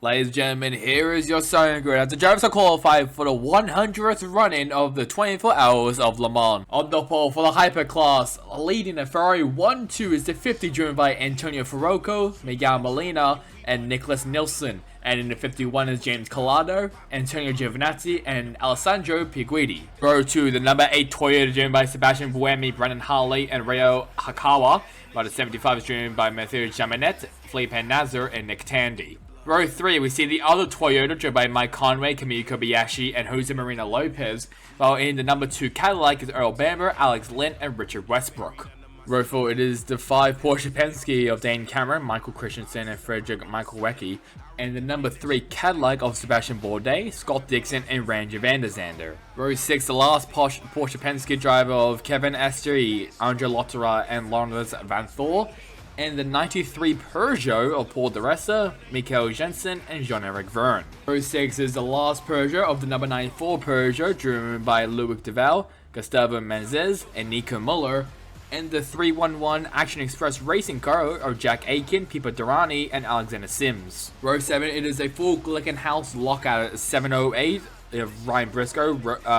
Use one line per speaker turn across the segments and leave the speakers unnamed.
Ladies and gentlemen, here is your starting grid as the drivers are qualified for the 100th run-in of the 24 Hours of Le Mans. On the pole for the Hyperclass, leading the Ferrari 1-2 is the 50 driven by Antonio Farroco, Miguel Molina, and Nicholas Nilsson. And in the 51 is James Collado, Antonio Giovinazzi, and Alessandro Piguidi. Row 2, the number 8 Toyota driven by Sebastian Buemi, Brendan Hartley, and Ryo Hakawa, while the 75 is driven by Mathieu Jaminet, Felipe Nasr, and Nick Tandy. Row 3, we see the other Toyota driven by Mike Conway, Kamui Kobayashi, and Jose Marina Lopez, while in the number 2 Cadillac is Earl Bamber, Alex Lynn, and Richard Westbrook. Row 4, it is the 5 Porsche Penske of Dane Cameron, Michael Christensen, and Frederick Michael Wecke, and the number 3 Cadillac of Sebastian Bourdais, Scott Dixon, and Ranger van der Zande. Row 6, the last Porsche Penske driver of Kevin Estre, Andre Lotterer, and Lawrence Van Thor, and the 93 Peugeot of Paul de Ressa, Mikael Jensen, and Jean-Eric Verne. Row 6 is the last Peugeot of the number 94 Peugeot, driven by Loic Duval, Gustavo Menzies, and Nico Muller, and the 311 Action Express racing car of Jack Aiken, Pipo Derani, and Alexander Sims. Row 7, it is a full Glickenhaus lockout at 708 of Ryan Briscoe,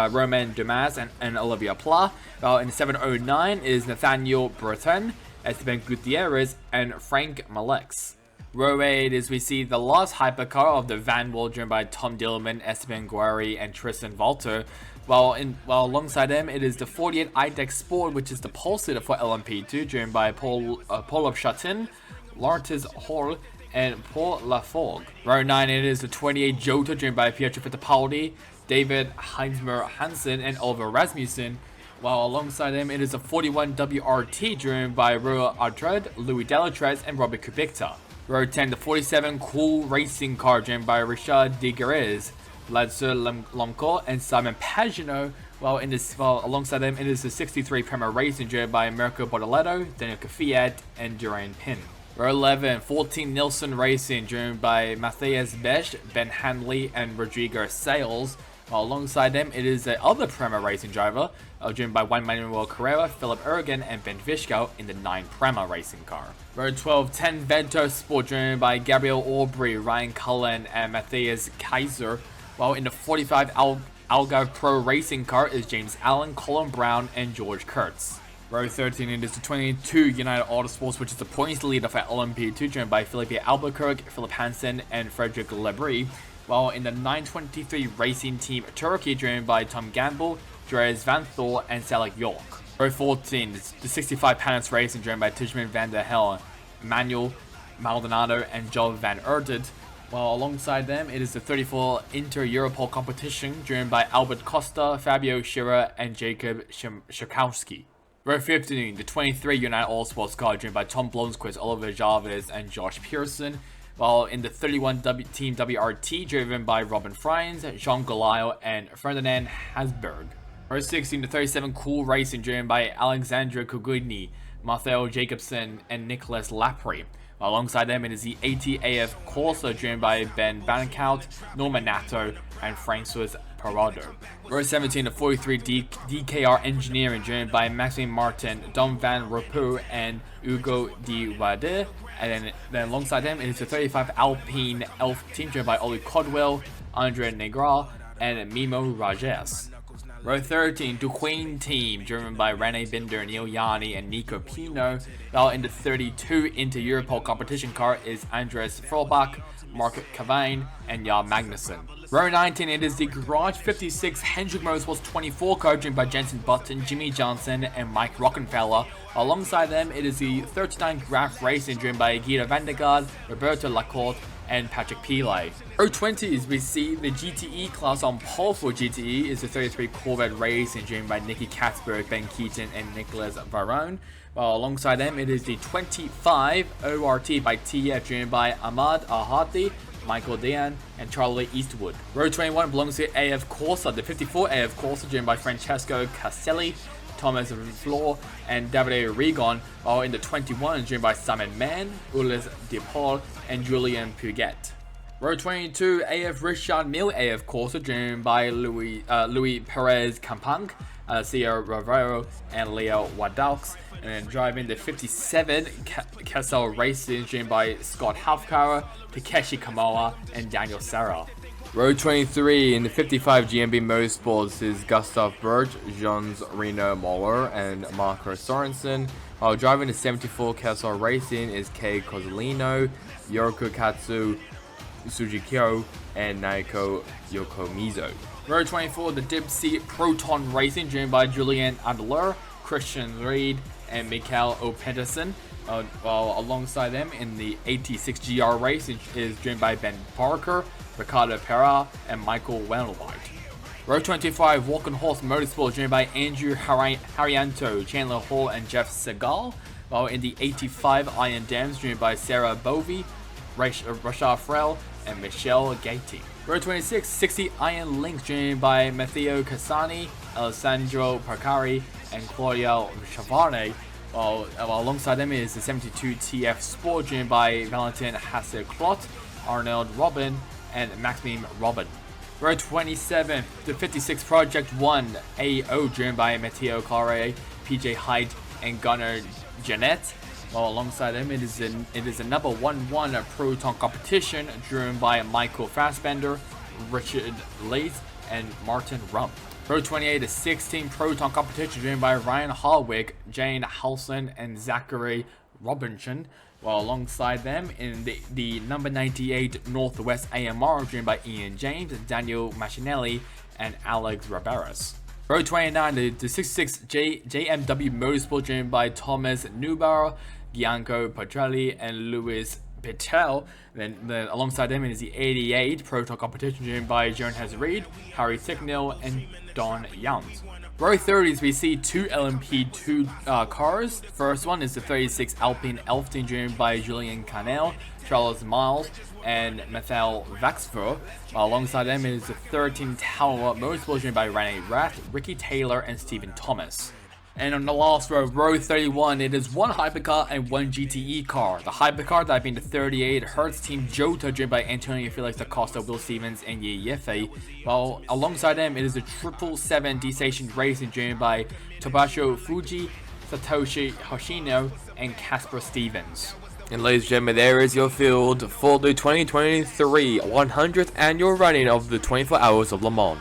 Romain Dumas, and Olivia Pla, while in 709 is Nathaniel Breton, Esteban Gutierrez, and Frank Malex. Row 8 is we see the last hypercar of the Van Wall driven by Tom Dillman, Esteban Guerri, and Tristan Walter, while alongside them it is the 48 IDEX Sport, which is the pole sitter for LMP2, driven by Paul of Chatin, Laurentius Hall, and Paul Laforgue. Row 9, it is the 28 Jota driven by Pietro Fittipaldi, David Heinzmer Hansen, and Oliver Rasmussen, while alongside them it is a 41 WRT driven by Rua Ardred, Louis Delatrez, and Robert Kubica. Row 10, the 47 Cool Racing car driven by Richard De Guerres, Vladsur Lomko, and Simon Pagenaud, while alongside them it is the 63 Prema Racing driven by Mirko Bortoletto, Daniel Kvyat, and Durian Pin. Row 11, 14 Nilsson Racing driven by Matthias Besch, Ben Hanley, and Rodrigo Sales, while alongside them it is the other Prema Racing driver, driven by Juan Manuel Carrera, Philip Ergen, and Ben Fischkow in the 9 Prema Racing car. Row 12, 10 Vento Sport driven by Gabriel Aubry, Ryan Cullen, and Matthias Kaiser, while in the 45 Algarve Pro Racing car is James Allen, Colin Brown, and George Kurtz. Row 13, it is the 22 United Autosports, which is the points leader for LMP2, driven by Felipe Albuquerque, Philip Hansen, and Frederick Lebris, while in the 923 Racing Team Turkey, driven by Tom Gamble, Dres Van Thor, and Salak York. Row 14, the 65 Panis Racing, driven by Tijman van der Hel, Manuel Maldonado, and Joel van Erdet, while alongside them it is the 34 Inter-Europol competition, driven by Albert Costa, Fabio Schirra, and Jacob Szakowski. Row 15, the 23 United Autosports car, driven by Tom Blomqvist, Oliver Jarvis, and Josh Pearson, while in the 31 Team WRT, driven by Robin Friends, Jean Golayo, and Ferdinand Hasberg. Row 16, the 37 Cool Racing, driven by Alexandra Kugudny, Matteo Jacobson, and Nicholas Lapri. While alongside them it is the ATAF Corsa, driven by Ben Bankout, Norman Nato, and Francois Parado. Row 17, the 43 DKR Engineering, driven by Maxime Martin, Dom Van Ropu, and Hugo Di Wade. And then alongside them it is the 35 Alpine Elf Team, driven by Oli Codwell, Andre Negral, and Mimo Rajes. Row 13, Duquesne Team, driven by Rene Binder, Neil Yanni, and Nico Pino, while in the 32 Inter-Europol competition car is Andres Frohlbach, Mark Cavine, and Jan Magnussen. Row 19, it is the Garage 56 Hendrick Motorsports 24 car, driven by Jensen Button, Jimmy Johnson, and Mike Rockenfeller. Alongside them, it is the 39 Graf Racing, driven by Guido Vandergaard, Roberto Lacorte, and Patrick Pillay. Row 20 is we see the GTE class. On pole for GTE is the 33 Corvette Racing, driven by Nicky Katzberg, Ben Keaton, and Nicholas Varone, while alongside them it is the 25 ORT by TF, driven by Ahmad Ahati, Michael Dean, and Charlie Eastwood. Row 21 belongs to AF Corsa, the 54 AF Corsa, driven by Francesco Caselli, Thomas Flor, and Davide Rigon, while in the 21 driven by Simon Mann, Ulis De Paul, and Julian Puget. Row 22, AF Richard Mille AF course, driven by Louis Perez Campang, Alessio Rivero, and Leo Wadaux. And then driving the 57, Kessel Racing, driven by Scott Halfkara, Takeshi Kamoa, and Daniel Serra. Row 23 in the 55 GMB Motorsports is Gustav Berg, Jans Reno Moller, and Marco Sorensen. While driving the 74 Kessel Racing is Kei Kozolino, Yoko Katsu, Sujikyo, and Naoko Yokomizo. Row 24, the Dipsy Proton Racing, driven by Julian Adler, Christian Reed, and Mikael O'Pedersen. While alongside them in the 86 GR race is driven by Ben Parker, Ricardo Pera, and Michael Wendelwhite. Row 25, Walk and Horse Motorsport, driven by Andrew Harianto, Chandler Hall, and Jeff Segal. While in the 85 Iron Dams, driven by Sarah Bovey, Rashad Frell, and Michelle Gaty. Row 26, 60 Iron Links, driven by Matteo Cassani, Alessandro Parcari, and Claudio Chavarne. While alongside them is the 72 TF Sport, driven by Valentin Hasse-Klott, Arnold Robin, and Maxime Robin. Row 27, the 56 Project 1 AO, driven by Matteo Clare, PJ Hyde, and Gunnar Jeanette. While alongside them, it is a number 1-1 Proton competition, driven by Michael Fassbender, Richard Leith, and Martin Rump. Row 28 is 16 Proton competition, driven by Ryan Harwick, Jane Halson, and Zachary Robinson. While alongside them in the number 98 Northwest AMR, driven by Ian James, Daniel Machinelli, and Alex Rabaras. Row 29, the 66 JMW Motorsport, driven by Thomas Newbar, Gianco Petrelli, and Louis Patel. Then alongside them is the 88 Proton competition, driven by Jonas Reed, Harry Ticknell, and Don Youngs. Row 30s, we see two LMP2 cars. First one is the 36 Alpine Elfton, driven by Julian Canel, Charles Miles, and Mathieu Vaxfer. While alongside them is the 13 Tower Motorsport, driven by Rene Rath, Ricky Taylor, and Stephen Thomas. And on the last row, row 31, it is one hypercar and one GTE car. The hypercar, that being the 38 Hertz Team Jota, driven by Antonio Felix da Costa, Will Stevens, and Ye Yefe. While alongside them, it is the 777 D-Station Racing, driven by Tobasho Fuji, Satoshi Hoshino, and Casper Stevens. And ladies and gentlemen, there is your field for the 2023 100th annual running of the 24 Hours of Le Mans.